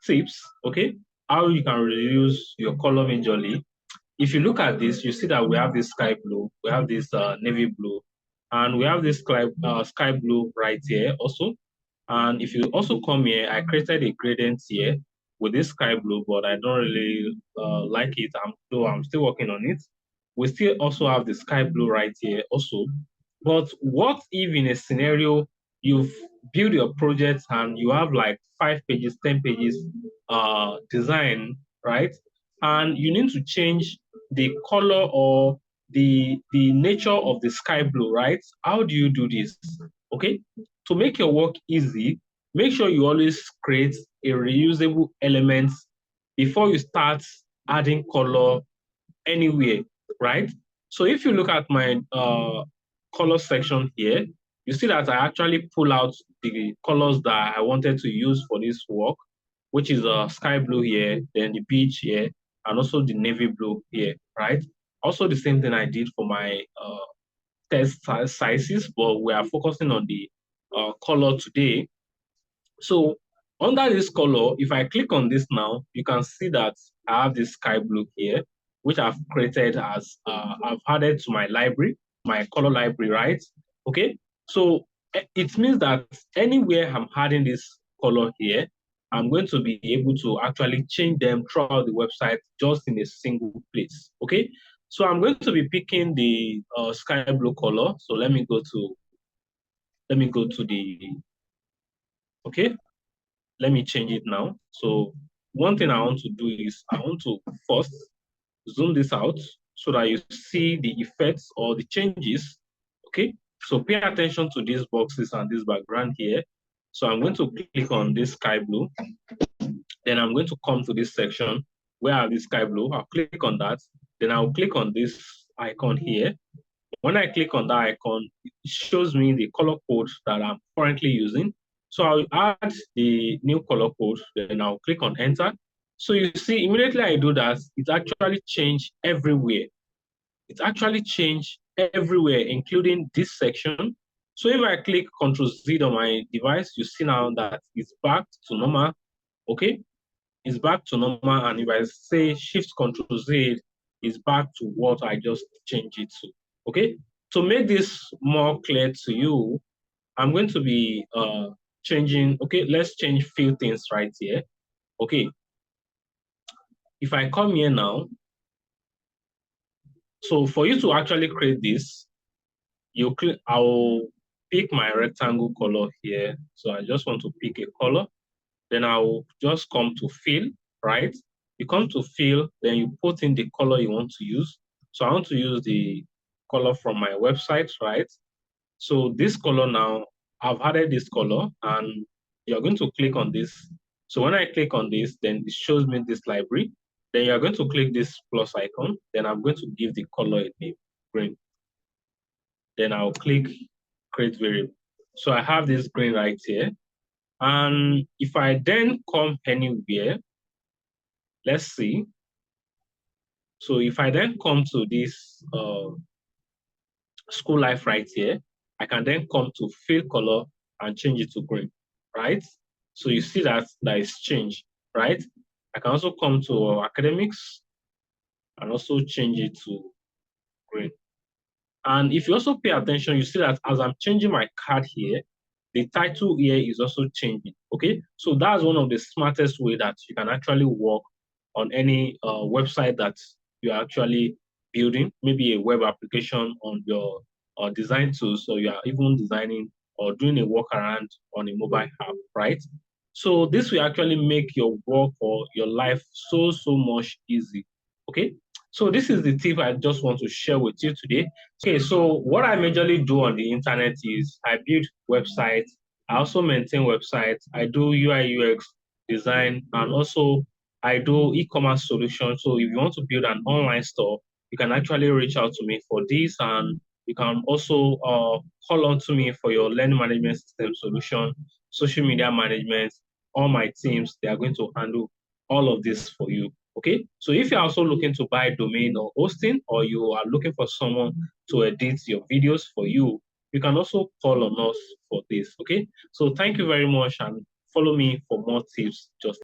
tips, okay, how you can reduce your color majorly. If you look at this, you see that we have this sky blue, we have this navy blue, and we have this sky blue right here also. And if you also come here, I created a gradient here with this sky blue, but I don't really like it. I'm still working on it. We still also have the sky blue right here also. But what if in a scenario you've built your project and you have like 5 pages, 10 pages design, right? And you need to change the color or the nature of the sky blue, right? How do you do this? Okay, to make your work easy, make sure you always create a reusable element before you start adding color anywhere, right? So if you look at my color section here, you see that I actually pull out the colors that I wanted to use for this work, which is sky blue here, then the beach here, and also the navy blue here, right? Also the same thing I did for my text sizes, but we are focusing on the color today. So under this color, if I click on this now, you can see that I have this sky blue here, which I've created as I've added to my library, my color library, right? Okay, so it means that anywhere I'm adding this color here, I'm going to be able to actually change them throughout the website just in a single place. Okay, so I'm going to be picking the sky blue color. So let me go to the okay. Let me change it now. So one thing I want to do is I want to first zoom this out so that you see the effects or the changes. Okay, so pay attention to these boxes and this background here. So I'm going to click on this sky blue. Then I'm going to come to this section where I have this sky blue. I'll click on that. Then I'll click on this icon here. When I click on that icon, it shows me the color code that I'm currently using. So I'll add the new color code, then I'll click on enter. So you see, immediately I do that, it actually changed everywhere. It actually changed everywhere, including this section. So if I click Ctrl Z on my device, you see now that it's back to normal. Okay, it's back to normal. And if I say Shift Ctrl Z, it's back to what I just changed it to. Okay, to make this more clear to you, I'm going to be changing. Okay, let's change few things right here. Okay, if I come here now, so for you to actually create this, you click. I'll pick my rectangle color here. So I just want to pick a color. Then I'll just come to fill, right? You come to fill, then you put in the color you want to use. So I want to use the color from my website, right? So this color now, I've added this color and you're going to click on this. So when I click on this, then it shows me this library. Then you're going to click this plus icon. Then I'm going to give the color a name, green. Then I'll click create variable. So I have this green right here. And if I then come anywhere, let's see. So if I then come to this school life right here, I can then come to fill color and change it to green, right? So you see that is changed, right? I can also come to academics and also change it to green. And if you also pay attention, you see that as I'm changing my card here, the title here is also changing, okay? So that's one of the smartest way that you can actually work on any website that you're actually building, maybe a web application on your design tools, or you are even designing or doing a workaround on a mobile app, right? So this will actually make your work or your life so much easy, okay? So this is the tip I just want to share with you today. Okay, so what I majorly do on the internet is I build websites. I also maintain websites. I do UI UX design, and also I do e-commerce solutions. So if you want to build an online store, you can actually reach out to me for this, and you can also call on to me for your learning management system solution, social media management. All my teams, they are going to handle all of this for you. Okay, so if you're also looking to buy domain or hosting, or you are looking for someone to edit your videos for you, you can also call on us for this. Okay, so thank you very much and follow me for more tips. Just